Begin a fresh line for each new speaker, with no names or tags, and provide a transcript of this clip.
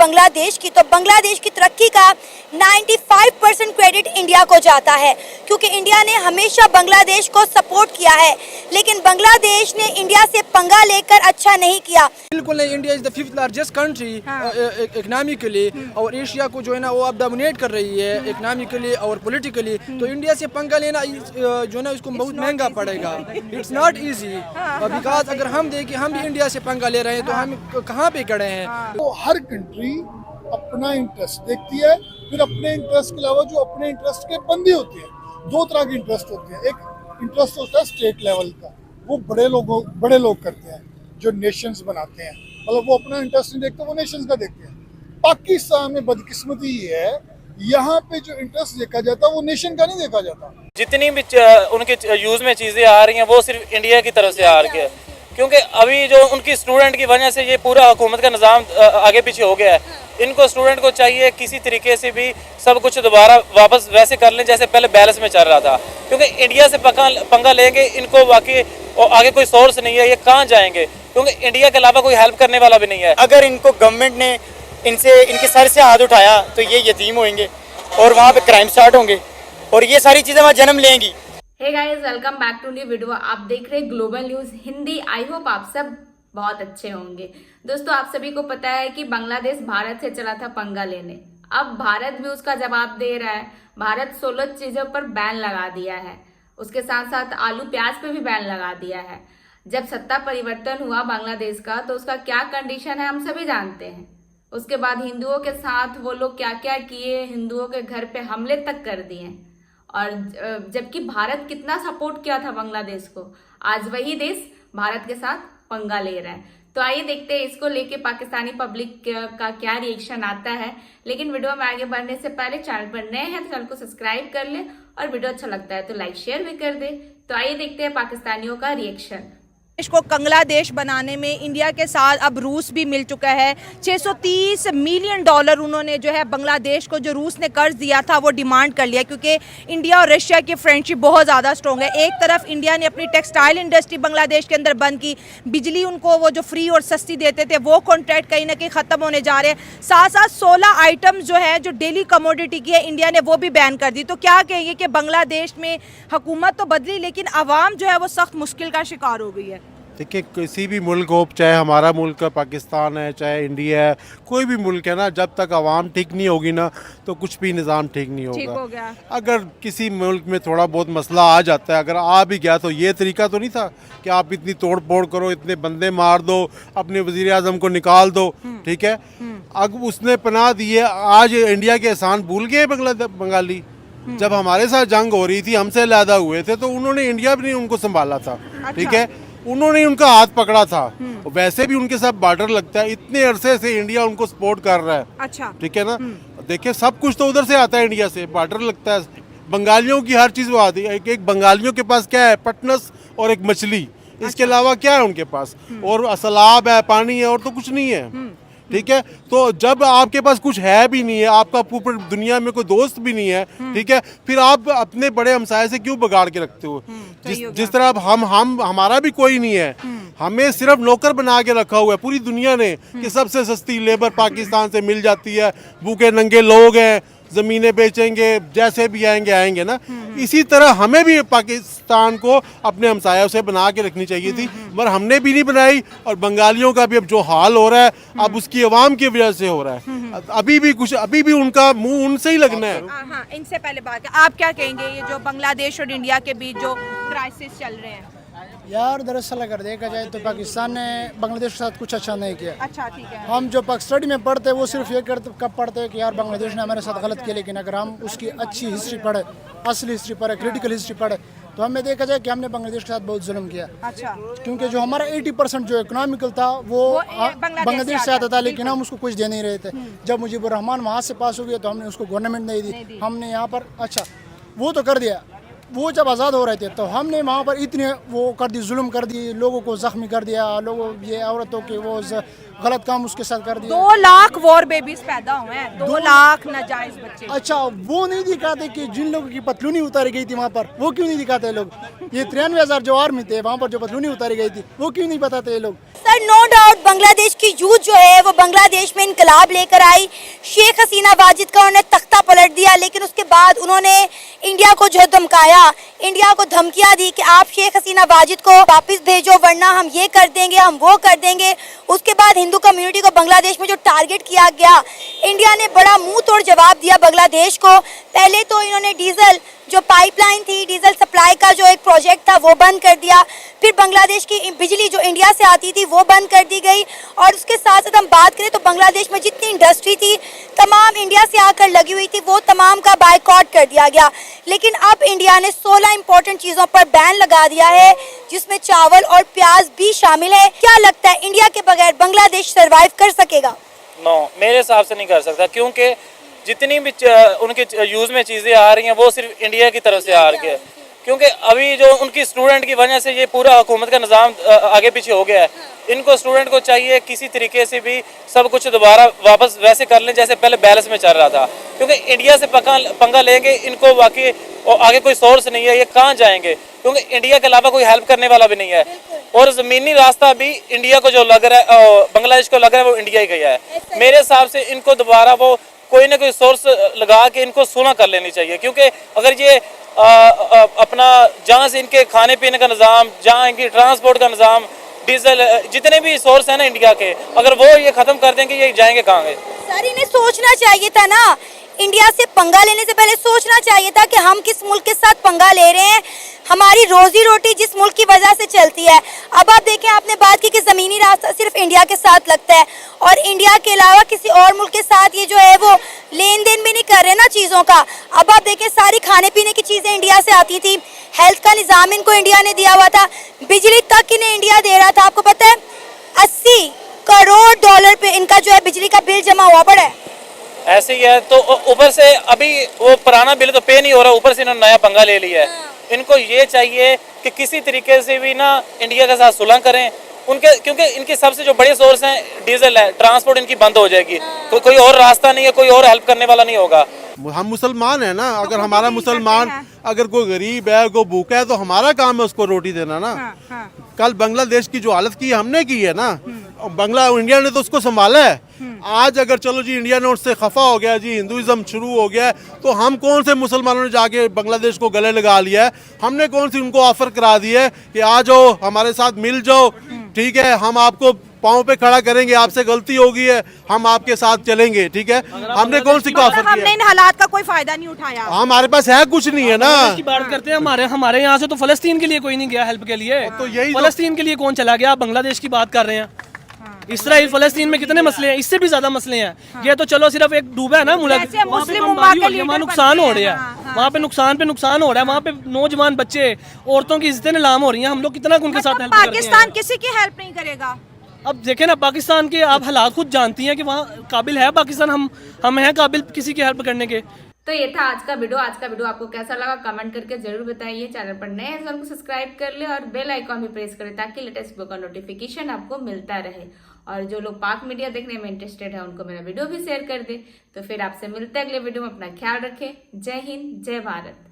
बांग्लादेश की, तो बांग्लादेश की तरक्की का 95% क्रेडिट इंडिया को जाता है, क्योंकि इंडिया ने हमेशा बांग्लादेश को सपोर्ट किया है, लेकिन बांग्लादेश ने इंडिया से पंगा लेकर अच्छा नहीं किया।
बिल्कुल नहीं, India is the 5th largest country economically, और एशिया को जो है ना वो अब डोमिनेट कर रही है इकोनॉमिकली और पॉलिटिकली। तो इंडिया से पंगा लेना जो है ना उसको बहुत महंगा पड़ेगा। इट्स नॉट इजी, बिकॉज अगर हम देखें हम भी इंडिया से पंगा ले रहे हैं तो हम कहाँ पे खड़े हैं।
तो हर कंट्री अपना इंटरेस्ट देखती है, फिर अपने इंटरेस्ट के अलावा जो अपने इंटरेस्ट के बंदे होते हैं, दो तरह के इंटरेस्ट होते हैं। एक इंटरेस्ट होता है स्टेट लेवल का, वो बड़े लोग करते हैं, जो नेशंस बनाते हैं, मतलब वो अपना इंटरेस्ट नहीं देखते, वो नेशंस का देखते हैं। पाकिस्तान में बदकिस्मती ये है, यहाँ पे जो इंटरेस्ट देखा जाता है वो नेशन का नहीं देखा जाता।
जितनी भी उनके यूज में चीजें आ रही हैं वो सिर्फ इंडिया की तरफ से आ रही है, क्योंकि अभी जो उनकी स्टूडेंट की वजह से ये पूरा हुकूमत का निज़ाम आगे पीछे हो गया है। इनको स्टूडेंट को चाहिए किसी तरीके से भी सब कुछ दोबारा वापस वैसे कर लें जैसे पहले बैलेंस में चल रहा था, क्योंकि इंडिया से पंगा लेंगे इनको बाकी और आगे कोई सोर्स नहीं है, ये कहाँ जाएंगे, क्योंकि इंडिया के अलावा कोई हेल्प करने वाला भी नहीं है।
अगर इनको गवर्नमेंट ने इनके सर से हाथ उठाया तो ये यतीम होंगे और वहाँ पे क्राइम स्टार्ट होंगे और ये सारी चीज़ें वहाँ जन्म लेंगी।
Hey guys, welcome back to new video. आप देख रहे हैं global news Hindi. I hope आप सब बहुत अच्छे होंगे। दोस्तों, आप सभी को पता है कि बांग्लादेश भारत से चला था पंगा लेने। अब भारत भी उसका जवाब दे रहा है। भारत 16 चीज़ों पर बैन लगा दिया है, उसके साथ साथ आलू प्याज पे भी बैन लगा दिया है। जब सत्ता परिवर्तन हुआ बांग्लादेश का तो उसका क्या कंडीशन है हम सभी जानते हैं। उसके बाद हिंदुओं के साथ वो लोग क्या क्या किए, हिंदुओं के घर पे हमले तक कर दिए, और जबकि भारत कितना सपोर्ट किया था बांग्लादेश को, आज वही देश भारत के साथ पंगा ले रहा है। तो आइए देखते हैं इसको लेके पाकिस्तानी पब्लिक का क्या रिएक्शन आता है। लेकिन वीडियो में आगे बढ़ने से पहले चैनल पर नए हैं तो चैनल को सब्सक्राइब कर ले, और वीडियो अच्छा लगता है तो लाइक शेयर भी कर दे। तो आइए देखते हैं पाकिस्तानियों का रिएक्शन।
देश को कंगला देश बनाने में इंडिया के साथ अब रूस भी मिल चुका है। 630 मिलियन डॉलर उन्होंने जो है बांग्लादेश को, जो रूस ने कर्ज दिया था, वो डिमांड कर लिया, क्योंकि इंडिया और रशिया की फ्रेंडशिप बहुत ज़्यादा स्ट्रॉन्ग है। एक तरफ इंडिया ने अपनी टेक्सटाइल इंडस्ट्री बांग्लादेश के अंदर बंद की, बिजली उनको वो जो फ्री और सस्ती देते थे वो कॉन्ट्रैक्ट कहीं ना कहीं ख़त्म होने जा रहे हैं। साथ साथ 16 आइटम जो है जो डेली कमोडिटी की है, इंडिया ने वो भी बैन कर दी। तो क्या कहेंगे कि बांग्लादेश में हुकूमत तो बदली, लेकिन आवाम जो है वो सख्त मुश्किल का शिकार हो गई है।
देखिए, किसी भी मुल्क हो, चाहे हमारा मुल्क है पाकिस्तान है, चाहे इंडिया है, कोई भी मुल्क है ना, जब तक आवाम ठीक नहीं होगी ना तो कुछ भी निज़ाम ठीक नहीं होगा। अगर किसी मुल्क में थोड़ा बहुत मसला आ जाता है, अगर आ भी गया, तो ये तरीका तो नहीं था कि आप इतनी तोड़ फोड़ करो, इतने बंदे मार दो, अपने वज़ीर आज़म को निकाल दो, ठीक है। अब उसने पनाह दी है, आज इंडिया के एहसान भूल गए बंगाली। जब हमारे साथ जंग हो रही थी, हमसे अलहदा हुए थे, तो उन्होंने इंडिया भी नहीं उनको संभाला था, ठीक है, उन्होंने उनका हाथ पकड़ा था। वैसे भी उनके साथ बॉर्डर लगता है, इतने अरसे से इंडिया उनको सपोर्ट कर रहा है, अच्छा, ठीक है ना। देखिए, सब कुछ तो उधर से आता है, इंडिया से बॉर्डर लगता है। बंगालियों की हर चीज़ वो आती है। एक बंगालियों के पास क्या है, पटनस और एक मछली, इसके अलावा क्या है उनके पास, और सलाब है, पानी है, और तो कुछ नहीं है, ठीक है। तो जब आपके पास कुछ है भी नहीं है, आपका पूरी दुनिया में कोई दोस्त भी नहीं है, ठीक है, फिर आप अपने बड़े हमसाये से क्यों बिगाड़ के रखते हो। जिस तरह अब हमारा भी कोई नहीं है, हमें सिर्फ नौकर बना के रखा हुआ है पूरी दुनिया ने कि सबसे सस्ती लेबर पाकिस्तान से मिल जाती है, भूखे नंगे लोग हैं, ज़मीनें बेचेंगे, जैसे भी आएंगे ना। इसी तरह हमें भी पाकिस्तान को अपने हमसायों से बना के रखनी चाहिए थी, मगर हमने भी नहीं बनाई। और बंगालियों का भी अब जो हाल हो रहा है, अब उसकी आवाम की वजह से हो रहा है। अभी भी उनका मुंह उनसे ही लगना है।
हाँ, इनसे पहले बात है, आप क्या कहेंगे ये जो बांग्लादेश और इंडिया के बीच जो क्राइसिस चल रहे हैं?
यार, दरअसल अगर देखा जाए तो पाकिस्तान ने बांग्लादेश के साथ कुछ अच्छा नहीं किया।
अच्छा, ठीक है।
हम जो स्टडी में पढ़ते हैं वो सिर्फ ये कब पढ़ते हैं कि यार बांग्लादेश ने हमारे साथ गलत किया, लेकिन अगर हम उसकी अच्छी हिस्ट्री पढ़े, असली हिस्ट्री पढ़े, क्रिटिकल हिस्ट्री पढ़े, तो हमें देखा जाए कि हमने बांग्लादेश के साथ बहुत जुल्म किया। अच्छा, क्योंकि जो हमारा 80% जो इकोनॉमिकल था वो बांग्लादेश से आता था, लेकिन हम उसको कुछ दे नहीं रहे थे। जब मुजीबुर रहमान वहाँ से पास हो गया तो हमने उसको गवर्नमेंट नहीं दी, हमने यहाँ पर अच्छा वो तो कर दिया। वो जब आज़ाद हो रहे थे तो हमने वहाँ पर इतने वो कर दी, जुल्म कर दी, लोगों को जख्मी कर दिया, लोगों ये औरतों के वो गलत काम उसके साथ कर दिया।
2 लाख वॉर बेबीज पैदा हुए हैं, 2 लाख नाजायज बच्चे।
अच्छा, वो नहीं दिखाते कि जिन लोगों की पतलूनी उतारी गई थी वहाँ पर, वो क्यों नहीं दिखाते लोग। ये 93,000 जो आर्मी थे वहाँ पर जो पतलूनी उतारी गई थी, वो क्यों नहीं बताते ये लोग।
सर, नो डाउट
बांग्लादेश की यूथ जो है वो बांग्लादेश में इनकलाब लेकर आई। शेख हसीना वाजिद का उन्होंने तख्ता पलट दिया, लेकिन उसके बाद उन्होंने इंडिया को जो धमकाया, इंडिया को धमकियां दी कि आप शेख हसीना वाजिद को वापस भेजो वरना हम ये कर देंगे, हम वो कर देंगे। उसके बाद हिंदू कम्युनिटी को बांग्लादेश में जो टारगेट किया गया, इंडिया ने बड़ा मुंह तोड़ जवाब दिया बांग्लादेश को। पहले तो इन्होंने डीजल जो पाइपलाइन थी, डीजल सप्लाई का जो एक प्रोजेक्ट था वो बंद कर दिया। फिर बांग्लादेश की बिजली जो इंडिया से आती थी वो बंद कर दी गई। और उसके साथ साथ हम बात करें तो बांग्लादेश में जितनी इंडस्ट्री थी तमाम इंडिया से आकर लगी हुई थी, वो तमाम का बायकॉट कर दिया गया। लेकिन अब इंडिया ने 16 इंपॉर्टेंट चीज़ों पर बैन लगा दिया है, जिसमें चावल और प्याज भी शामिल है। क्या लगता है इंडिया के बगैर बांग्लादेश सर्वाइव कर सकेगा?
नो, मेरे हिसाब से नहीं कर सकता, क्योंकि जितनी भी उनके यूज़ में चीज़ें आ रही हैं वो सिर्फ इंडिया की तरफ से आ रही है। क्योंकि अभी जो उनकी स्टूडेंट की वजह से ये पूरा हुकूमत का निज़ाम आगे पीछे हो गया है। इनको स्टूडेंट को चाहिए किसी तरीके से भी सब कुछ दोबारा वापस वैसे कर लें जैसे पहले बैलेंस में चल रहा था, क्योंकि इंडिया से पंगा लेंगे इनको बाकी आगे कोई सोर्स नहीं है, ये कहाँ जाएंगे, क्योंकि इंडिया के अलावा कोई हेल्प करने वाला भी नहीं है। और ज़मीनी रास्ता भी इंडिया को जो लग रहा है, बांग्लादेश को लग रहा है, वो इंडिया ही गया है। मेरे हिसाब से इनको दोबारा वो कोई ना कोई सोर्स लगा के इनको सुलह कर लेनी चाहिए, क्योंकि अगर ये अपना जहाँ से इनके खाने पीने का निज़ाम, जहाँ इनकी ट्रांसपोर्ट का निज़ाम, डीजल, जितने भी सोर्स हैं ना इंडिया के, अगर वो ये ख़त्म कर देंगे ये जाएंगे कहाँ गए?
सर इन्हें सोचना चाहिए था ना, इंडिया से पंगा लेने से पहले सोचना चाहिए था कि हम किस मुल्क के साथ पंगा ले रहे हैं। हमारी रोजी रोटी जिस मुल्क की वजह से चलती है। अब आप देखें, आपने बात की कि ज़मीनी रास्ता सिर्फ इंडिया के साथ लगता है और इंडिया के अलावा किसी और मुल्क के साथ ये जो है वो लेन देन भी नहीं कर रहे ना चीज़ों का। अब आप देखें, सारी खाने पीने की चीज़ें इंडिया से आती थी, हेल्थ का निज़ाम इनको इंडिया ने दिया हुआ था, बिजली तक इन्हें इंडिया दे रहा था। आपको पता है 80 करोड़ डॉलर पे इनका जो है बिजली का बिल जमा हुआ पड़ा है।
ऐसे ही है, तो ऊपर से अभी वो पुराना बिल तो पे नहीं हो रहा, ऊपर से इन्होंने नया पंगा ले लिया है। इनको ये चाहिए कि किसी तरीके से भी ना इंडिया के साथ सुलह करें उनके, क्योंकि इनके सबसे जो बड़े सोर्स हैं डीजल है, ट्रांसपोर्ट इनकी बंद हो जाएगी, कोई और रास्ता नहीं है, कोई और हेल्प करने वाला नहीं होगा।
हम मुसलमान है ना, अगर हमारा मुसलमान अगर कोई गरीब है, कोई भूखा है, तो हमारा काम है उसको रोटी देना ना। कल बांग्लादेश की जो हालत की हमने की है ना, इंडिया ने तो उसको संभाला है। आज अगर चलो जी इंडिया ने उससे खफा हो गया जी, हिंदुइज्म शुरू हो गया है, तो हम कौन से मुसलमानों ने जाके बांग्लादेश को गले लगा लिया है? हमने कौन सी उनको ऑफर करा दी है कि आ जाओ हमारे साथ मिल जाओ, ठीक है, हम आपको पाँव पे खड़ा करेंगे, आपसे गलती होगी है, हम आपके साथ चलेंगे, ठीक है। हमने कौन सी ऑफर किया?
हमने इन हालात का कोई फायदा नहीं उठाया।
हमारे पास है कुछ नहीं है ना।
की बात करते हैं, हमारे यहाँ से तो फलस्तीन के लिए कोई नहीं गया हेल्प के लिए,
तो यही
फलस्तीन के लिए कौन चला गया? आप बांग्लादेश की बात कर रहे हैं। इसराइल फलस्तीन में कितने मसले हैं, इससे भी ज्यादा मसले हैं। ये तो चलो सिर्फ एक डूबा है ना मुल्क, वहाँ नुकसान हो रहा है, वहाँ पे नुकसान हो रहा है, वहाँ पे नौजवान बच्चे, औरतों की इज्जतें नीलाम हो रही हैं। हम लोग कितना उनके साथ हेल्प कर रहे हैं।
पाकिस्तान किसी की हेल्प नहीं करेगा।
अब देखें ना, पाकिस्तान के आप हालात खुद जानती हैं कि वहाँ काबिल है पाकिस्तान, हम हैं काबिल किसी की हेल्प करने के?
तो ये था आज का वीडियो आपको कैसा लगा कमेंट करके जरूर बताइए। चैनल पर नए हैं तो सब्सक्राइब कर ले और बेल आइकॉन भी प्रेस करें ताकि लेटेस्ट वीडियो का नोटिफिकेशन आपको मिलता रहे। और जो लोग पाक मीडिया देखने में इंटरेस्टेड है उनको मेरा वीडियो भी शेयर कर दे। तो फिर आपसे मिलते हैं अगले वीडियो में, अपना ख्याल रखें। जय हिंद, जय भारत।